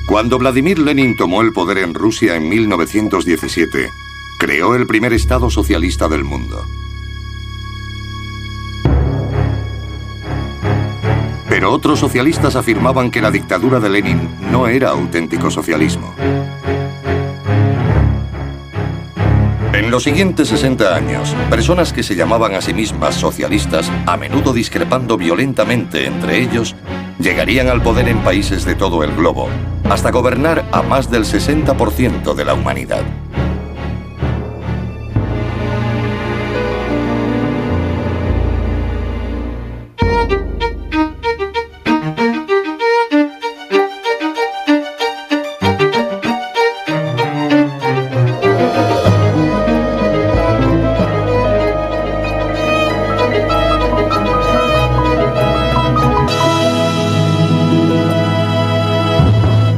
Cuando Vladimir Lenin tomó el poder en Rusia en 1917, creó el primer Estado socialista del mundo. Pero otros socialistas afirmaban que la dictadura de Lenin no era auténtico socialismo. En los siguientes 60 años, personas que se llamaban a sí mismas socialistas, a menudo discrepando violentamente entre ellos, llegarían al poder en países de todo el globo, hasta gobernar a más del 60% de la humanidad.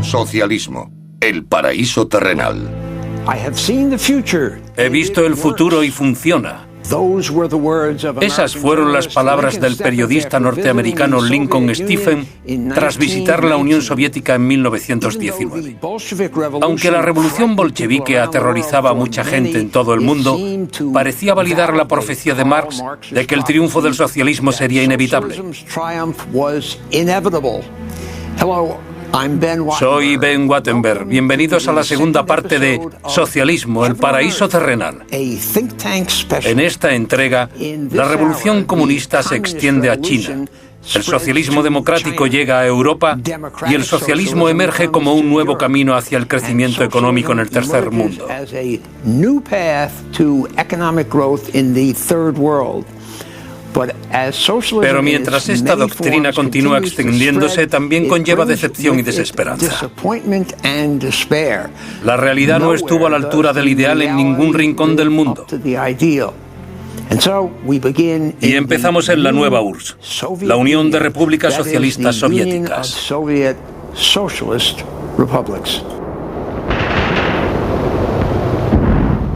Socialismo, el paraíso terrenal. He visto el futuro y funciona. Esas fueron las palabras del periodista norteamericano Lincoln Stephen tras visitar la Unión Soviética en 1919. Aunque la revolución bolchevique aterrorizaba a mucha gente en todo el mundo, parecía validar la profecía de Marx de que el triunfo del socialismo sería inevitable. Soy Ben Wattenberg. Bienvenidos a la segunda parte de Socialismo, el paraíso terrenal. En esta entrega, la revolución comunista se extiende a China. El socialismo democrático llega a Europa y el socialismo emerge como un nuevo camino hacia el crecimiento económico en el tercer mundo. Pero mientras esta doctrina continúa extendiéndose, también conlleva decepción y desesperanza. La realidad no estuvo a la altura del ideal en ningún rincón del mundo. Y empezamos en la nueva URSS, la Unión de Repúblicas Socialistas Soviéticas.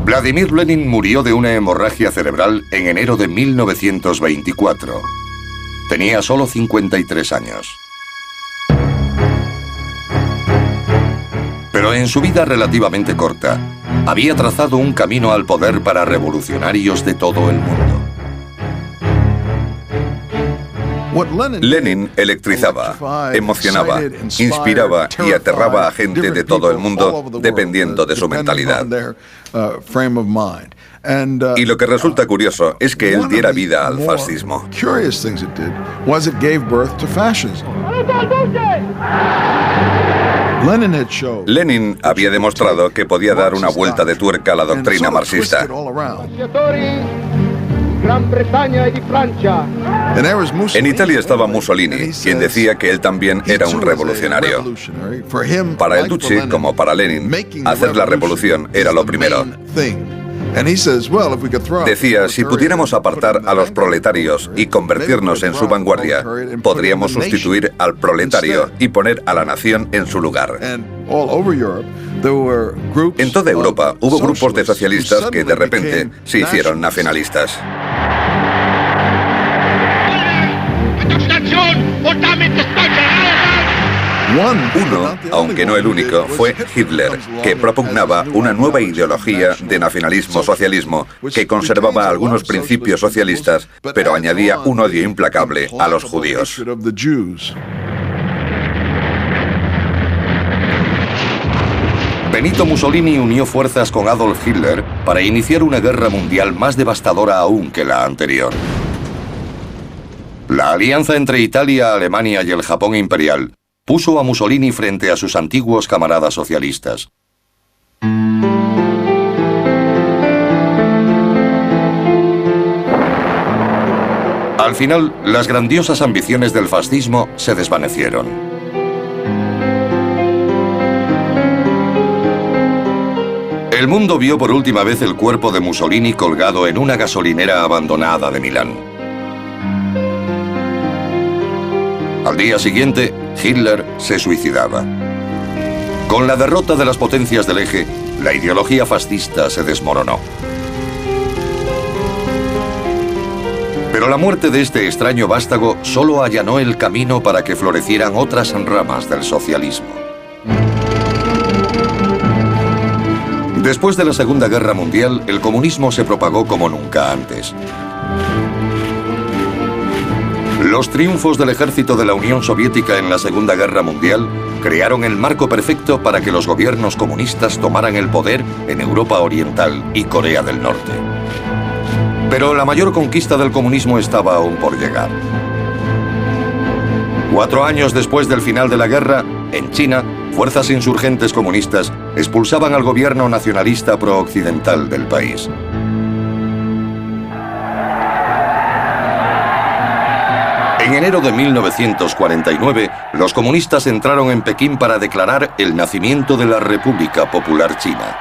Vladimir Lenin murió de una hemorragia cerebral en enero de 1924. Tenía solo 53 años. Pero en su vida relativamente corta, había trazado un camino al poder para revolucionarios de todo el mundo. Lenin electrizaba, emocionaba, inspiraba y aterraba a gente de todo el mundo dependiendo de su mentalidad. Y lo que resulta curioso es que él diera vida al fascismo. Lenin había demostrado que podía dar una vuelta de tuerca a la doctrina marxista. En Italia estaba Mussolini, quien decía que él también era un revolucionario. Para el Duce, como para Lenin, hacer la revolución era lo primero. Decía, si pudiéramos apartar a los proletarios y convertirnos en su vanguardia, podríamos sustituir al proletario y poner a la nación en su lugar. En toda Europa hubo grupos de socialistas que de repente se hicieron nacionalistas. Uno, aunque no el único, fue Hitler, que propugnaba una nueva ideología de nacionalismo-socialismo que conservaba algunos principios socialistas, pero añadía un odio implacable a los judíos. Benito Mussolini unió fuerzas con Adolf Hitler para iniciar una guerra mundial más devastadora aún que la anterior. La alianza entre Italia, Alemania y el Japón imperial puso a Mussolini frente a sus antiguos camaradas socialistas. Al final, las grandiosas ambiciones del fascismo se desvanecieron. El mundo vio por última vez el cuerpo de Mussolini colgado en una gasolinera abandonada de Milán. Al día siguiente, Hitler se suicidaba. Con la derrota de las potencias del eje, la ideología fascista se desmoronó. Pero la muerte de este extraño vástago solo allanó el camino para que florecieran otras ramas del socialismo. Después de la Segunda Guerra Mundial, el comunismo se propagó como nunca antes. Los triunfos del ejército de la Unión Soviética en la Segunda Guerra Mundial crearon el marco perfecto para que los gobiernos comunistas tomaran el poder en Europa Oriental y Corea del Norte. Pero la mayor conquista del comunismo estaba aún por llegar. 4 años después del final de la guerra, en China, fuerzas insurgentes comunistas expulsaban al gobierno nacionalista pro-occidental del país. En enero de 1949, los comunistas entraron en Pekín para declarar el nacimiento de la República Popular China.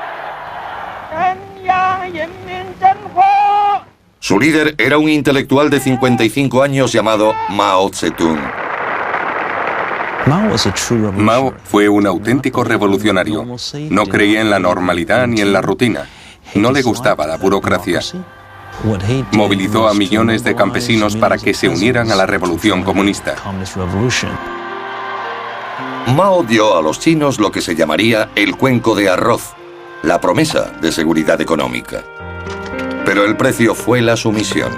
Su líder era un intelectual de 55 años llamado Mao Zedong. Mao fue un auténtico revolucionario. No creía en la normalidad ni en la rutina. No le gustaba la burocracia. Movilizó a millones de campesinos para que se unieran a la revolución comunista. Mao dio a los chinos lo que se llamaría el cuenco de arroz, la promesa de seguridad económica. Pero el precio fue la sumisión.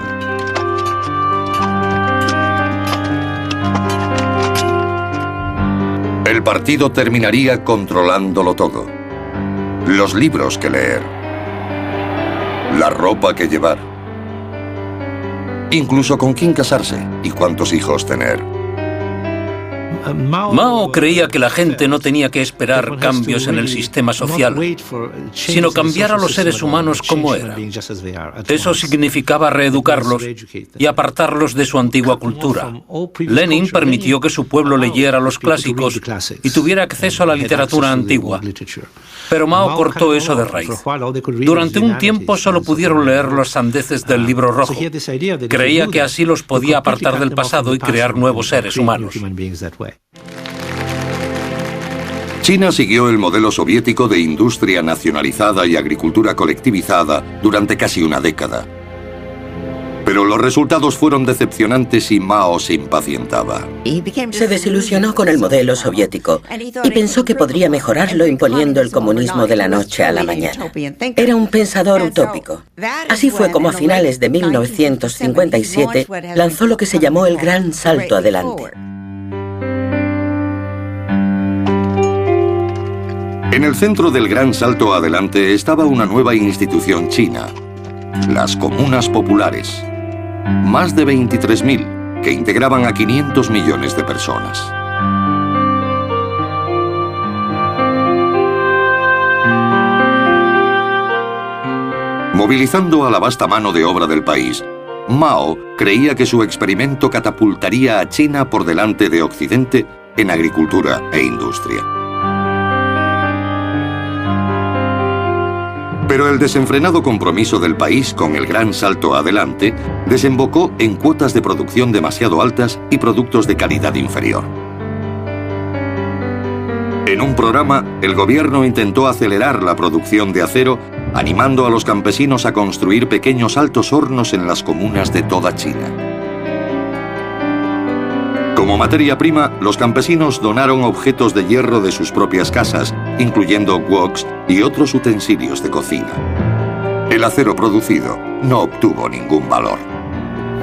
El partido terminaría controlándolo todo. Los libros que leer, la ropa que llevar, incluso con quién casarse y cuántos hijos tener. Mao creía que la gente no tenía que esperar cambios en el sistema social, sino cambiar a los seres humanos como eran. Eso significaba reeducarlos y apartarlos de su antigua cultura. Lenin permitió que su pueblo leyera los clásicos y tuviera acceso a la literatura antigua. Pero Mao cortó eso de raíz. Durante un tiempo solo pudieron leer los sandeces del Libro Rojo. Creía que así los podía apartar del pasado y crear nuevos seres humanos. China siguió el modelo soviético de industria nacionalizada y agricultura colectivizada durante casi una década. Pero los resultados fueron decepcionantes y Mao se impacientaba. Se desilusionó con el modelo soviético y pensó que podría mejorarlo imponiendo el comunismo de la noche a la mañana. Era un pensador utópico. Así fue como a finales de 1957 lanzó lo que se llamó el Gran Salto Adelante. En el centro del Gran Salto Adelante estaba una nueva institución china, las Comunas Populares. Más de 23.000, que integraban a 500 millones de personas. Movilizando a la vasta mano de obra del país, Mao creía que su experimento catapultaría a China por delante de Occidente en agricultura e industria. Pero el desenfrenado compromiso del país con el Gran Salto Adelante desembocó en cuotas de producción demasiado altas y productos de calidad inferior. En un programa, el gobierno intentó acelerar la producción de acero, animando a los campesinos a construir pequeños altos hornos en las comunas de toda China. Como materia prima, los campesinos donaron objetos de hierro de sus propias casas, incluyendo woks y otros utensilios de cocina. El acero producido no obtuvo ningún valor.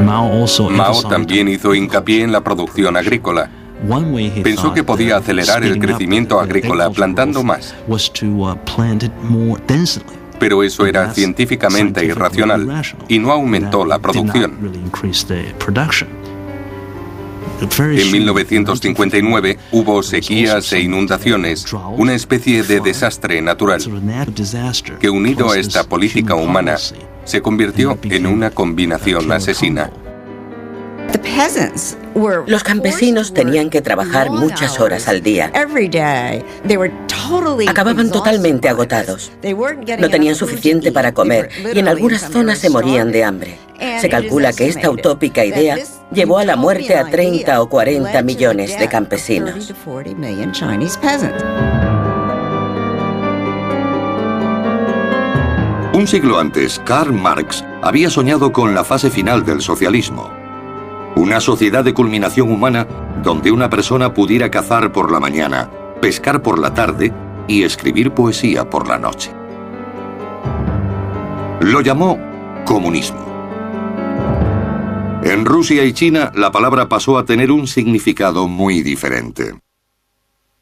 Mao también hizo hincapié en la producción agrícola. Pensó que podía acelerar el crecimiento agrícola plantando más. Pero eso era científicamente irracional y no aumentó la producción. En 1959 hubo sequías e inundaciones, una especie de desastre natural, que unido a esta política humana, se convirtió en una combinación asesina. Los campesinos tenían que trabajar muchas horas al día. Acababan totalmente agotados. No tenían suficiente para comer y en algunas zonas se morían de hambre. Se calcula que esta utópica idea llevó a la muerte a 30 o 40 millones de campesinos. Un siglo antes, Karl Marx había soñado con la fase final del socialismo. Una sociedad de culminación humana donde una persona pudiera cazar por la mañana, pescar por la tarde y escribir poesía por la noche. Lo llamó comunismo. En Rusia y China, la palabra pasó a tener un significado muy diferente.